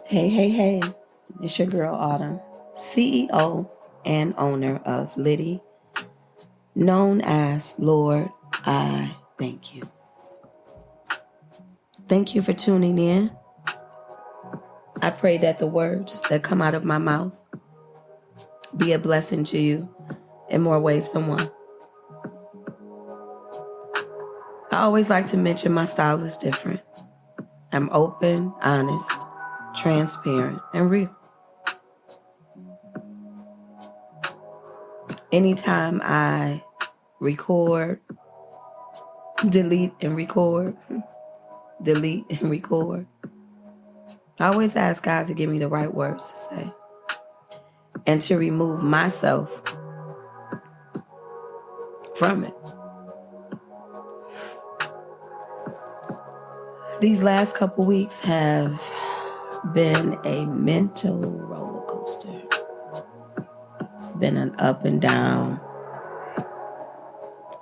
Hey, hey, hey. It's your girl Autumn, CEO and owner of Liddy, known as Lord, I Thank You. Thank you for tuning in. I pray that the words that come out of my mouth be a blessing to you in more ways than one. I always like to mention my style is different. I'm open, honest, transparent, and real. Anytime I record, delete and record, I always ask God to give me the right words to say and to remove myself from it. These last couple weeks have been a mental roller coaster. It's been an up and down,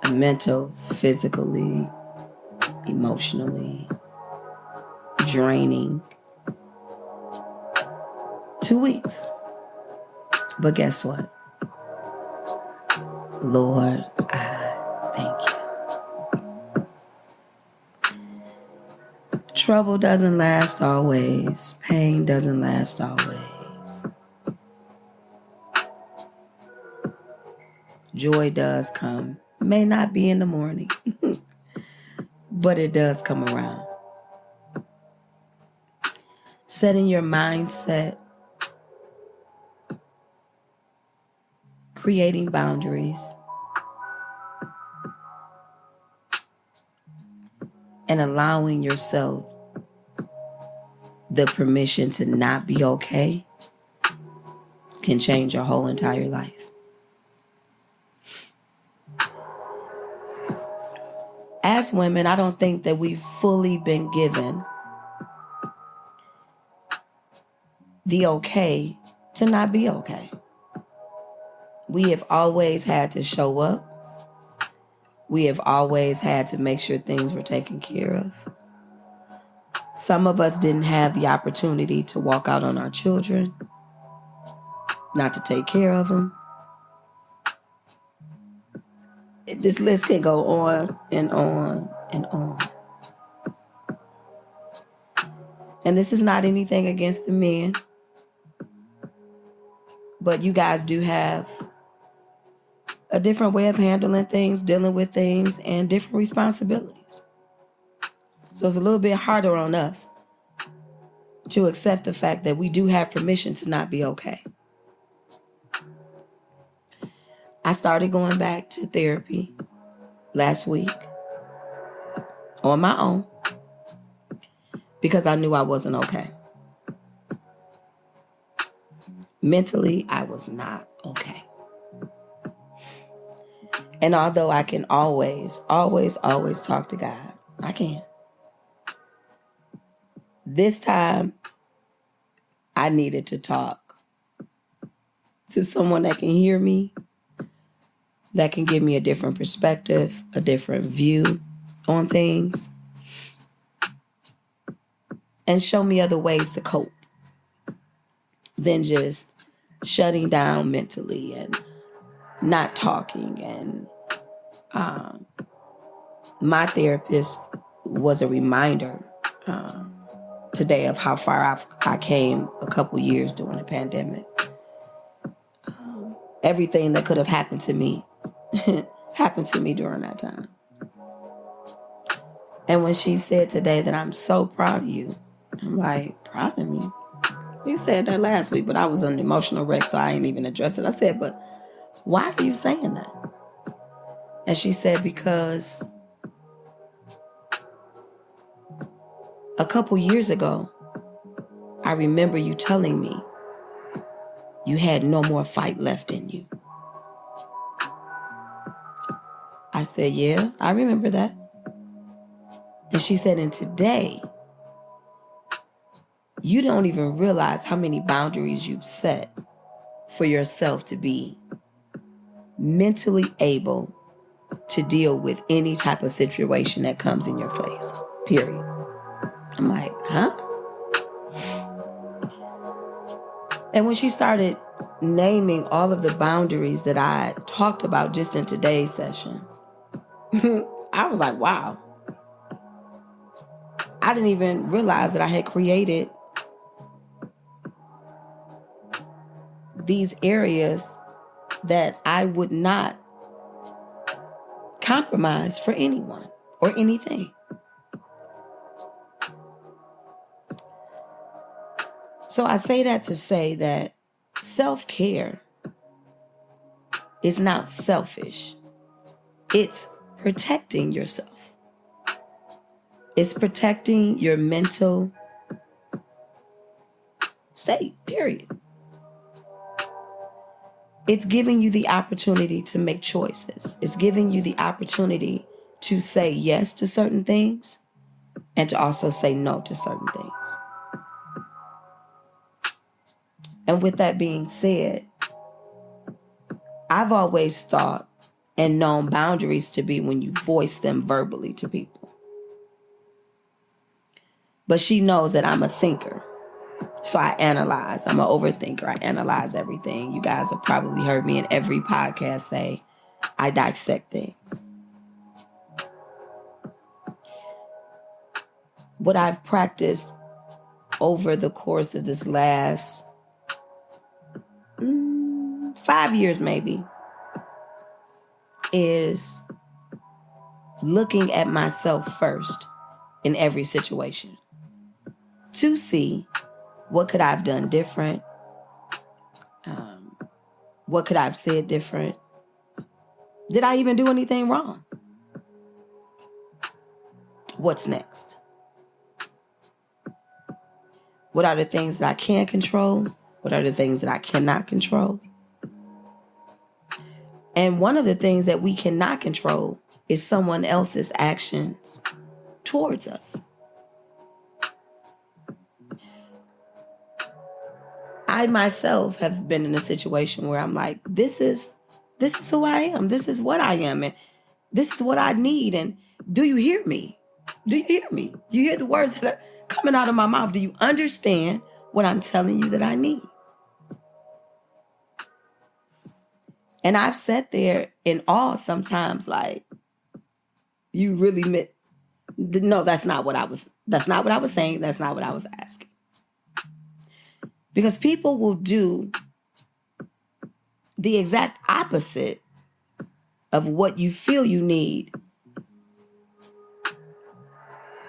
a mental, physically, emotionally draining 2 weeks. But guess what? Lord, I thank you. Trouble doesn't last always. Pain doesn't last always. Joy does come. May not be in the morning, but it does come around. Setting your mindset, creating boundaries, and allowing yourself the permission to not be okay can change your whole entire life. As women, I don't think that we've fully been given the okay to not be okay. We have always had to show up. We have always had to make sure things were taken care of. Some of us didn't have the opportunity to walk out on our children, not to take care of them. This list can go on and on and on. And this is not anything against the men, but you guys do have a different way of handling things, dealing with things, and different responsibilities. So it's a little bit harder on us to accept the fact that we do have permission to not be okay. I started going back to therapy last week on my own because I knew I wasn't okay. Mentally, I was not okay. And although I can always talk to God, I can. This time, I needed to talk to someone that can hear me, that can give me a different perspective, a different view on things, and show me other ways to cope than just shutting down mentally and not talking. And my therapist was a reminder today of how far I came a couple years during the pandemic. Everything that could have happened to me happened to me during that time. And when she said today that I'm so proud of you, I'm like, proud of me? You said that last week, but I was an emotional wreck, so I ain't even addressed it. I said, but why are you saying that? And she said, because a couple years ago, I remember you telling me you had no more fight left in you. I said, yeah, I remember that. And she said, and today, you don't even realize how many boundaries you've set for yourself to be mentally able to deal with any type of situation that comes in your face, period. I'm like, huh? And when she started naming all of the boundaries that I talked about just in today's session, I was like, wow. I didn't even realize that I had created these areas that I would not compromise for anyone or anything. So I say that to say that self-care is not selfish. It's protecting yourself. It's protecting your mental state, period. It's giving you the opportunity to make choices. It's giving you the opportunity to say yes to certain things and to also say no to certain things. And with that being said, I've always thought and known boundaries to be when you voice them verbally to people. But she knows that I'm a thinker. So I analyze. I'm an overthinker. I analyze everything. You guys have probably heard me in every podcast say, I dissect things. What I've practiced over the course of this last 5 years maybe is looking at myself first in every situation to see what could I have done different? What could I have said different? Did I even do anything wrong? What's next? What are the things that I can control? What are the things that I cannot control? And one of the things that we cannot control is someone else's actions towards us. I myself have been in a situation where I'm like, this is who I am. This is what I am. And this is what I need. And do you hear me? Do you hear me? Do you hear the words that are coming out of my mouth? Do you understand what I'm telling you that I need? And I've sat there in awe sometimes, like, you really meant, no, that's not what I was saying. That's not what I was asking. Because people will do the exact opposite of what you feel you need.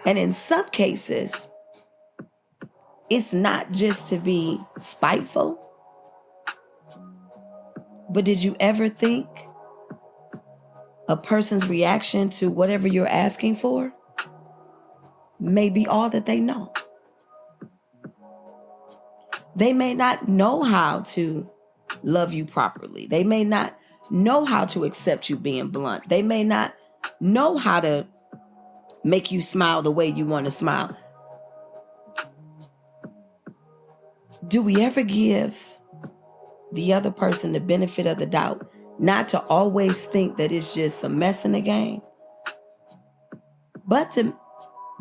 And in some cases, it's not just to be spiteful. But did you ever think a person's reaction to whatever you're asking for may be all that they know? They may not know how to love you properly. They may not know how to accept you being blunt. They may not know how to make you smile the way you want to smile. Do we ever give the other person the benefit of the doubt, not to always think that it's just a mess in the game, but to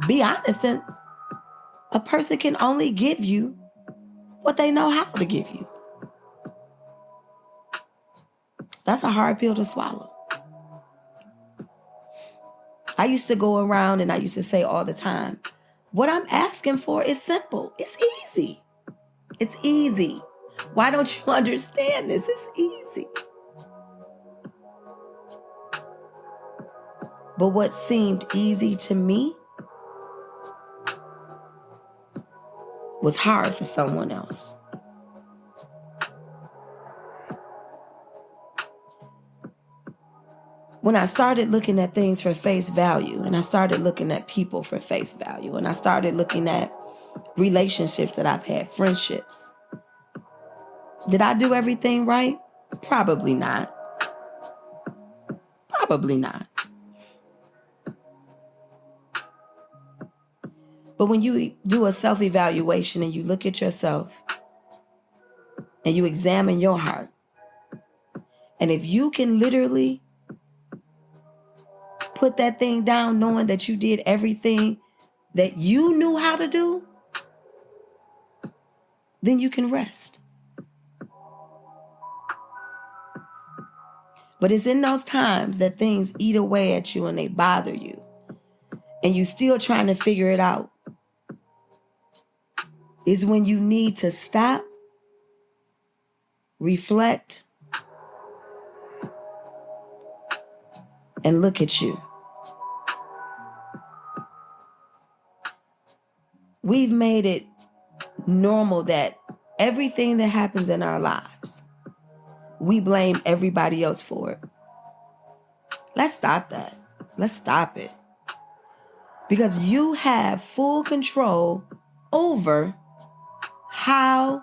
be honest, and a person can only give you what they know how to give you. That's a hard pill to swallow. I used to go around and I used to say all the time, what I'm asking for is simple. It's easy. It's easy. Why don't you understand this? It's easy. But what seemed easy to me was hard for someone else. When I started looking at things for face value, and I started looking at people for face value, and I started looking at relationships that I've had, friendships, did I do everything right? Probably not. Probably not. But when you do a self-evaluation and you look at yourself and you examine your heart, and if you can literally put that thing down knowing that you did everything that you knew how to do, then you can rest. But it's in those times that things eat away at you and they bother you. And you still trying to figure it out. Is when you need to stop, reflect, and look at you. We've made it normal that everything that happens in our lives, we blame everybody else for it. Let's stop that. Let's stop it. Because you have full control over how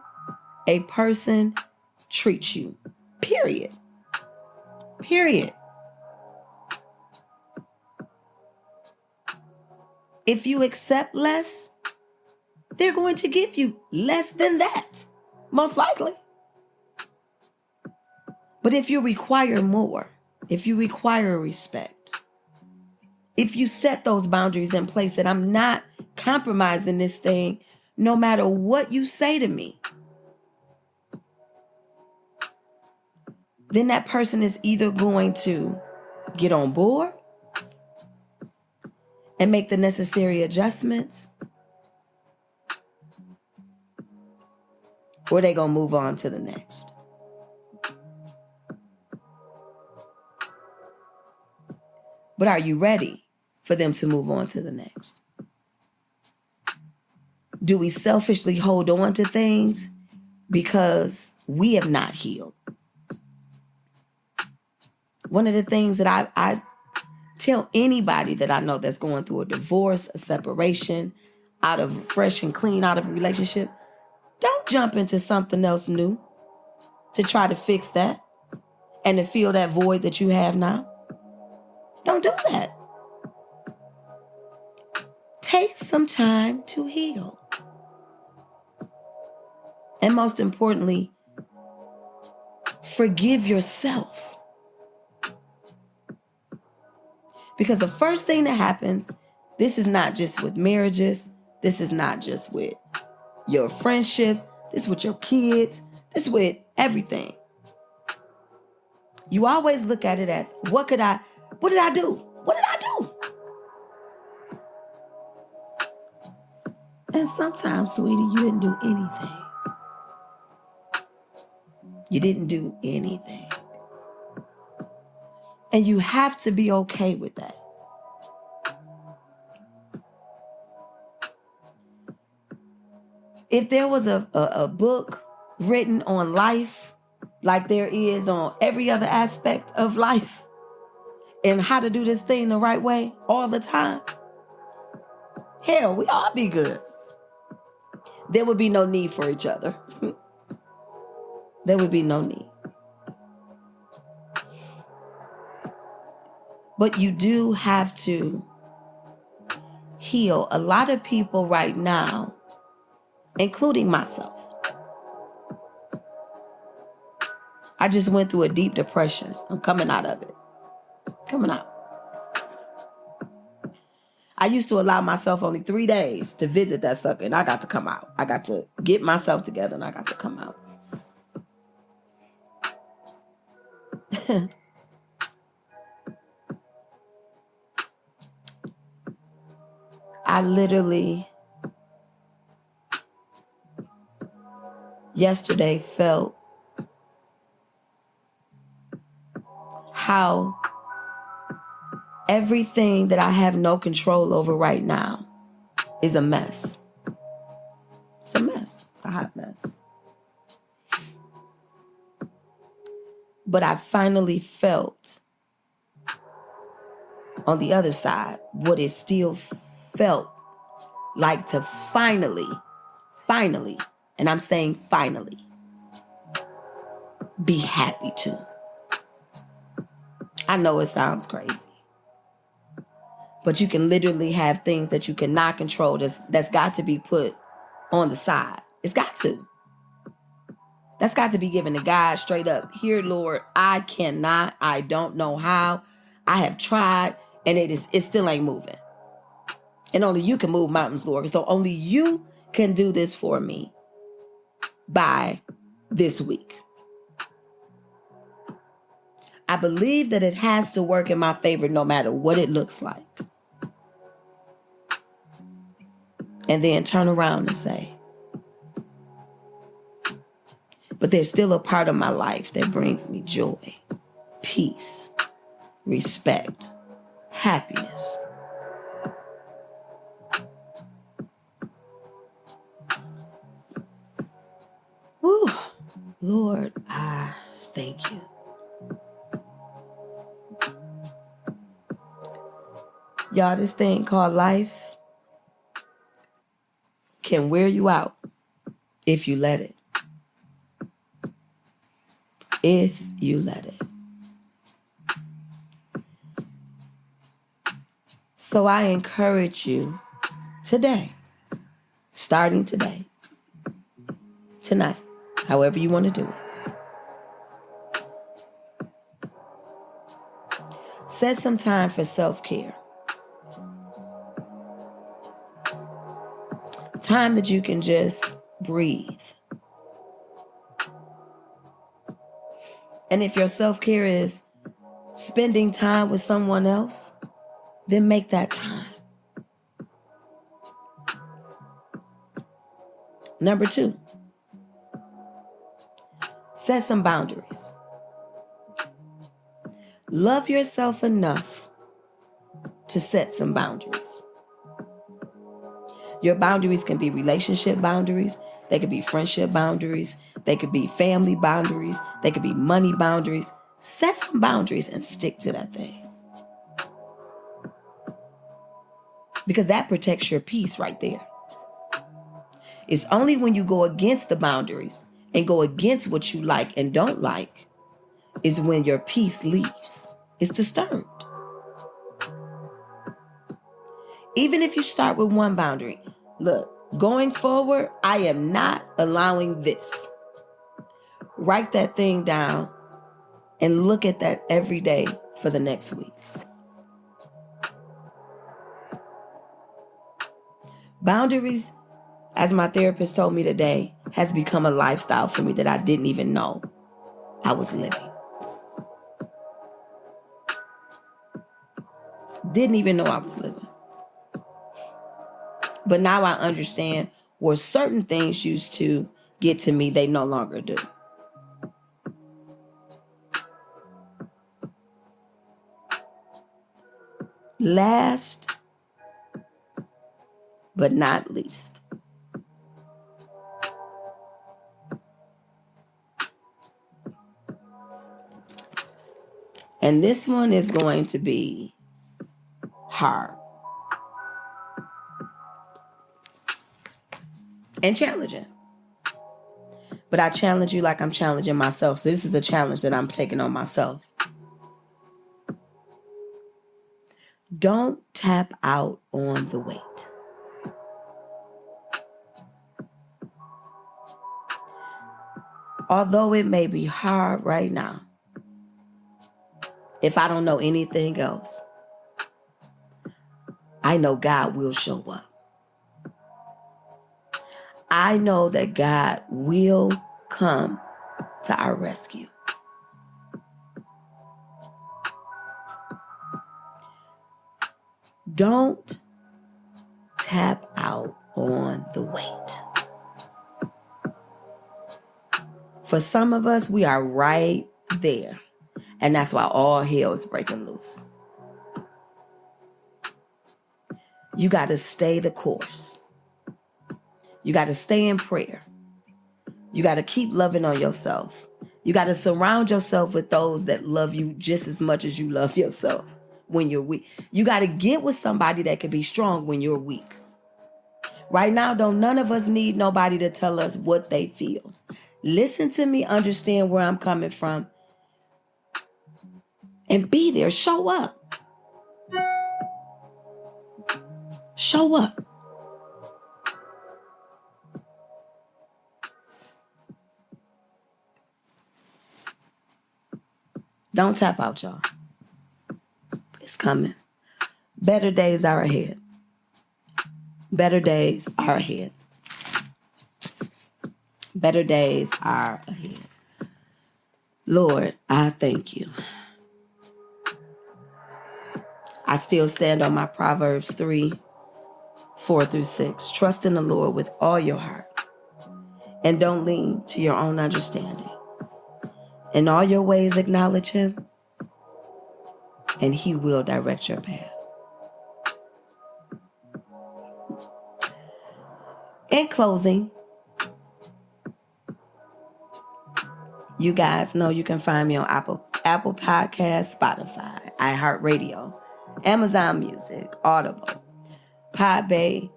a person treats you. Period. Period. If you accept less, they're going to give you less than that, most likely. But if you require more, if you require respect, if you set those boundaries in place that I'm not compromising this thing, no matter what you say to me, then that person is either going to get on board and make the necessary adjustments, or they're going to move on to the next. But are you ready for them to move on to the next? Do we selfishly hold on to things because we have not healed? One of the things that I tell anybody that I know that's going through a divorce, a separation, out of fresh and clean out of a relationship, don't jump into something else new to try to fix that and to fill that void that you have now. Don't do that. Take some time to heal. And most importantly, forgive yourself. Because the first thing that happens, this is not just with marriages, this is not just with your friendships, this is with your kids, this is with everything. You always look at it as, what did I do? What did I do? And sometimes, sweetie, you didn't do anything. You didn't do anything. And you have to be okay with that. If there was a book written on life, like there is on every other aspect of life, and how to do this thing the right way all the time, hell, we all be good. There would be no need for each other. There would be no need. But you do have to heal. A lot of people right now, including myself, I just went through a deep depression. I'm coming out of it. Coming out. I used to allow myself only 3 days to visit that sucker, and I got to come out. I got to get myself together, and I got to come out. I literally yesterday felt how everything that I have no control over right now is a mess. It's a mess. It's a hot mess. But I finally felt on the other side what it still felt like to finally, and I'm saying finally, be happy too. I know it sounds crazy, but you can literally have things that you cannot control that's got to be put on the side. It's got to. That's got to be given to God straight up. Here, Lord, I cannot. I don't know how. I have tried, and it still ain't moving. And only you can move mountains, Lord. So only you can do this for me by this week. I believe that it has to work in my favor no matter what it looks like. And then turn around and say, but there's still a part of my life that brings me joy, peace, respect, happiness. Whew. Lord, I thank you. Y'all, this thing called life can wear you out if you let it. If you let it. So I encourage you today, starting today, tonight, however you want to do it. Set some time for self-care. Time that you can just breathe. And if your self-care is spending time with someone else, then make that time. Number 2, set some boundaries. Love yourself enough to set some boundaries. Your boundaries can be relationship boundaries. They could be friendship boundaries. They could be family boundaries. They could be money boundaries. Set some boundaries and stick to that thing. Because that protects your peace right there. It's only when you go against the boundaries and go against what you like and don't like is when your peace leaves. It's disturbed. Even if you start with one boundary, look, going forward, I am not allowing this. Write that thing down and look at that every day for the next week. Boundaries, as my therapist told me today, has become a lifestyle for me that I didn't even know I was living. Didn't even know I was living. But now I understand where certain things used to get to me, they no longer do. Last but not least, and this one is going to be hard and challenging. But I challenge you like I'm challenging myself. So this is a challenge that I'm taking on myself. Don't tap out on the weight. Although it may be hard right now, if I don't know anything else, I know God will show up. I know that God will come to our rescue. Don't tap out on the weight. For some of us, we are right there. And that's why all hell is breaking loose. You got to stay the course. You got to stay in prayer. You got to keep loving on yourself. You got to surround yourself with those that love you just as much as you love yourself when you're weak. You got to get with somebody that can be strong when you're weak. Right now, don't none of us need nobody to tell us what they feel. Listen to me, understand where I'm coming from, and be there. Show up. Show up. Don't tap out, y'all. It's coming. Better days are ahead. Better days are ahead. Better days are ahead. Lord, I thank you. I still stand on my Proverbs 3:4-6. Trust in the Lord with all your heart and don't lean to your own understanding. In all your ways acknowledge him and he will direct your path. In closing, you guys know you can find me on Apple Podcasts, Spotify, iHeartRadio, Amazon Music, Audible, Podbay.fm,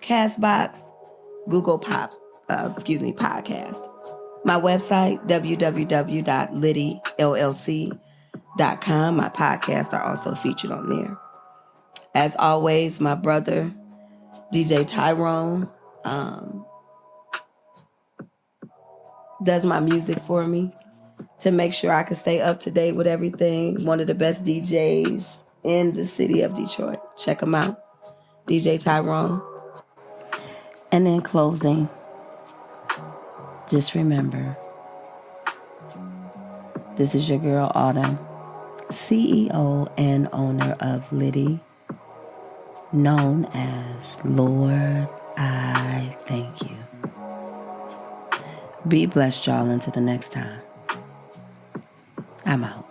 Castbox, Google Podcast. My website, www.liddyllc.com. My podcasts are also featured on there. As always, my brother, DJ Tyrone, does my music for me to make sure I can stay up to date with everything. One of the best DJs in the city of Detroit. Check him out, DJ Tyrone. And in closing, just remember, this is your girl Autumn, CEO and owner of Liddy, known as Lord, I Thank You. Be blessed, y'all, until the next time. I'm out.